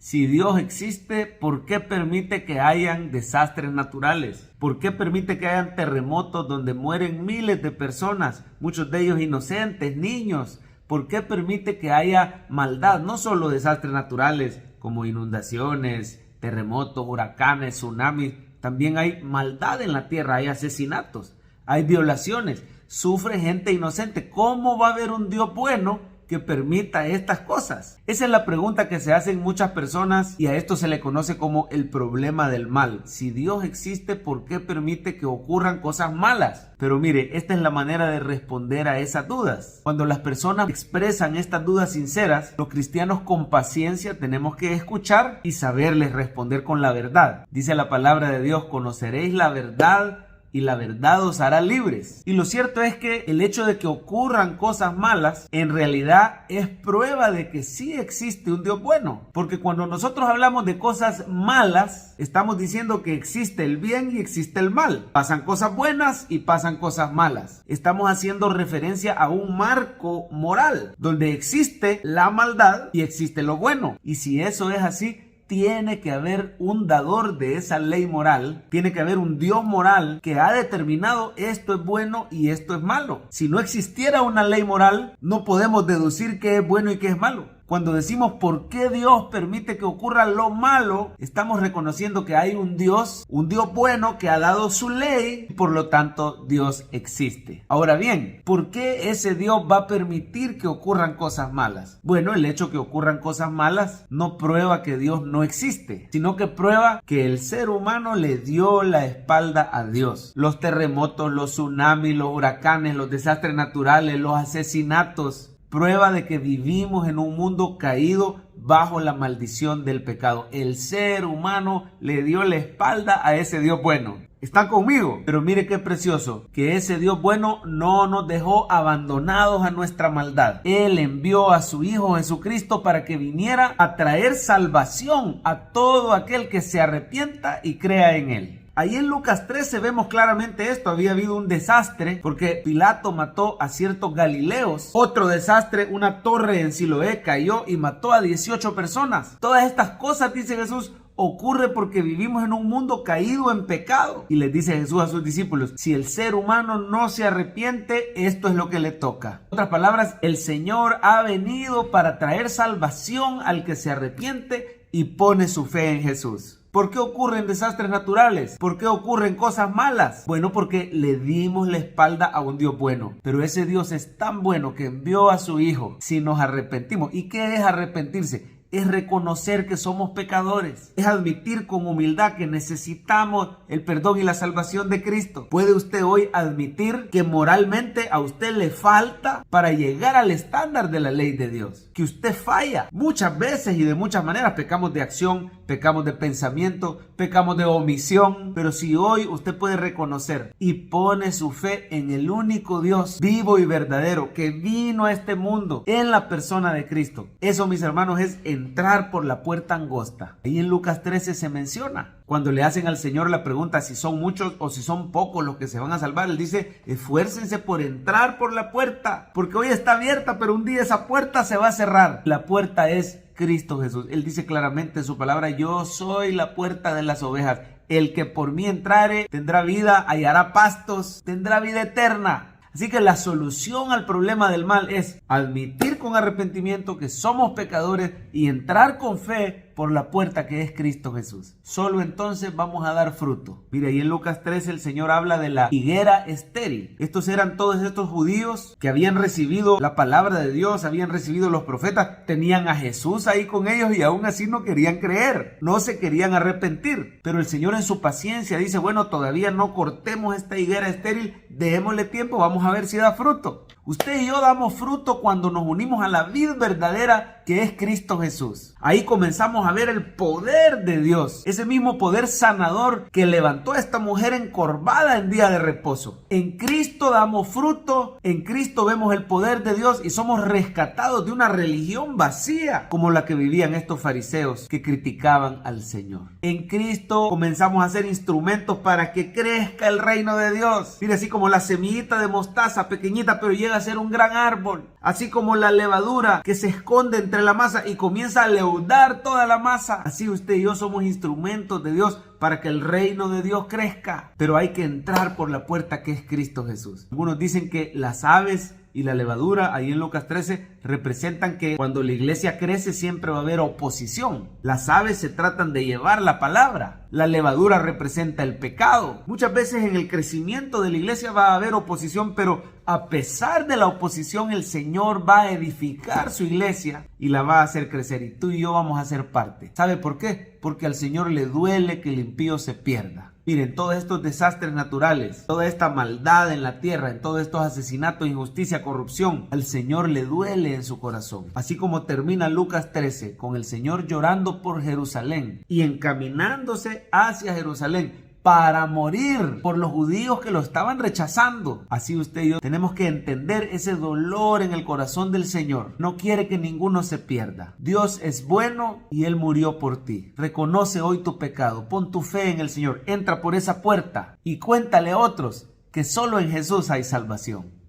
Si Dios existe, ¿por qué permite que hayan desastres naturales? ¿Por qué permite que hayan terremotos donde mueren miles de personas, muchos de ellos inocentes, niños? ¿Por qué permite que haya maldad? No solo desastres naturales como inundaciones, terremotos, huracanes, tsunamis. También hay maldad en la tierra, hay asesinatos, hay violaciones, sufre gente inocente. ¿Cómo va a haber un Dios bueno que permita estas cosas? Esa es la pregunta que se hacen muchas personas y a esto se le conoce como el problema del mal. Si Dios existe, ¿por qué permite que ocurran cosas malas? Pero mire, esta es la manera de responder a esas dudas. Cuando las personas expresan estas dudas sinceras, los cristianos con paciencia tenemos que escuchar y saberles responder con la verdad. Dice la palabra de Dios: conoceréis la verdad y la verdad os hará libres. Y lo cierto es que el hecho de que ocurran cosas malas en realidad es prueba de que sí existe un Dios bueno. Porque cuando nosotros hablamos de cosas malas, estamos diciendo que existe el bien y existe el mal. Pasan cosas buenas y pasan cosas malas. Estamos haciendo referencia a un marco moral donde existe la maldad y existe lo bueno. Y si eso es así, tiene que haber un dador de esa ley moral, tiene que haber un Dios moral que ha determinado esto es bueno y esto es malo. Si no existiera una ley moral, no podemos deducir qué es bueno y qué es malo. Cuando decimos por qué Dios permite que ocurra lo malo, estamos reconociendo que hay un Dios bueno que ha dado su ley y por lo tanto Dios existe. Ahora bien, ¿por qué ese Dios va a permitir que ocurran cosas malas? Bueno, el hecho que ocurran cosas malas no prueba que Dios no existe, sino que prueba que el ser humano le dio la espalda a Dios. Los terremotos, los tsunamis, los huracanes, los desastres naturales, los asesinatos, prueba de que vivimos en un mundo caído bajo la maldición del pecado. El ser humano le dio la espalda a ese Dios bueno. ¿Están conmigo? Pero mire qué precioso, que ese Dios bueno no nos dejó abandonados a nuestra maldad. Él envió a su Hijo Jesucristo para que viniera a traer salvación a todo aquel que se arrepienta y crea en Él. Ahí en Lucas 13 vemos claramente esto. Había habido un desastre porque Pilato mató a ciertos galileos. Otro desastre, una torre en Siloé cayó y mató a 18 personas. Todas estas cosas, dice Jesús, ocurre porque vivimos en un mundo caído en pecado. Y les dice Jesús a sus discípulos: si el ser humano no se arrepiente, esto es lo que le toca. En otras palabras, el Señor ha venido para traer salvación al que se arrepiente y pone su fe en Jesús. ¿Por qué ocurren desastres naturales? ¿Por qué ocurren cosas malas? Bueno, porque le dimos la espalda a un Dios bueno. Pero ese Dios es tan bueno que envió a su Hijo si nos arrepentimos. ¿Y qué es arrepentirse? Es reconocer que somos pecadores. Es admitir con humildad que necesitamos el perdón y la salvación de Cristo. ¿Puede usted hoy admitir que moralmente a usted le falta para llegar al estándar de la ley de Dios? Que usted falla muchas veces y de muchas maneras. Pecamos de acción, pecamos de pensamiento, pecamos de omisión. Pero si hoy usted puede reconocer y pone su fe en el único Dios vivo y verdadero que vino a este mundo en la persona de Cristo, eso, mis hermanos, es entrar por la puerta angosta. Ahí en Lucas 13 se menciona. Cuando le hacen al Señor la pregunta si son muchos o si son pocos los que se van a salvar, Él dice: esfuércense por entrar por la puerta, porque hoy está abierta, pero un día esa puerta se va a cerrar. La puerta es Cristo Jesús. Él dice claramente en su palabra: yo soy la puerta de las ovejas. El que por mí entrare tendrá vida, hallará pastos, tendrá vida eterna. Así que la solución al problema del mal es admitir con arrepentimiento que somos pecadores y entrar con fe por la puerta que es Cristo Jesús. Solo entonces vamos a dar fruto. Mire, ahí en Lucas 13 el Señor habla de la higuera estéril. Estos eran todos estos judíos que habían recibido la palabra de Dios, habían recibido los profetas, tenían a Jesús ahí con ellos y aún así no querían creer, no se querían arrepentir. Pero el Señor en su paciencia dice: bueno, todavía no cortemos esta higuera estéril, démosle tiempo, vamos a ver si da fruto. Usted y yo damos fruto cuando nos unimos a la vid verdadera que es Cristo Jesús. Ahí comenzamos a ver el poder de Dios, ese mismo poder sanador que levantó a esta mujer encorvada en día de reposo. En Cristo damos fruto, en Cristo vemos el poder de Dios y somos rescatados de una religión vacía como la que vivían estos fariseos que criticaban al Señor. En Cristo comenzamos a ser instrumentos para que crezca el reino de Dios. Mire, así como la semillita de mostaza pequeñita pero llega a ser un gran árbol, así como la levadura que se esconde entre entre la masa y comienza a leudar toda la masa. Así usted y yo somos instrumentos de Dios para que el reino de Dios crezca. Pero hay que entrar por la puerta que es Cristo Jesús. Algunos dicen que las aves y la levadura, ahí en Lucas 13, representan que cuando la iglesia crece siempre va a haber oposición. Las aves se tratan de llevar la palabra. La levadura representa el pecado. Muchas veces en el crecimiento de la iglesia va a haber oposición, pero a pesar de la oposición, el Señor va a edificar su iglesia y la va a hacer crecer. Y tú y yo vamos a ser parte. ¿Sabe por qué? Porque al Señor le duele que el impío se pierda. Miren, todos estos desastres naturales, toda esta maldad en la tierra, en todos estos asesinatos, injusticia, corrupción, al Señor le duele en su corazón. Así como termina Lucas 13 con el Señor llorando por Jerusalén y encaminándose hacia Jerusalén para morir por los judíos que lo estaban rechazando. Así usted y yo tenemos que entender ese dolor en el corazón del Señor. No quiere que ninguno se pierda. Dios es bueno y Él murió por ti. Reconoce hoy tu pecado. Pon tu fe en el Señor. Entra por esa puerta y cuéntale a otros que solo en Jesús hay salvación.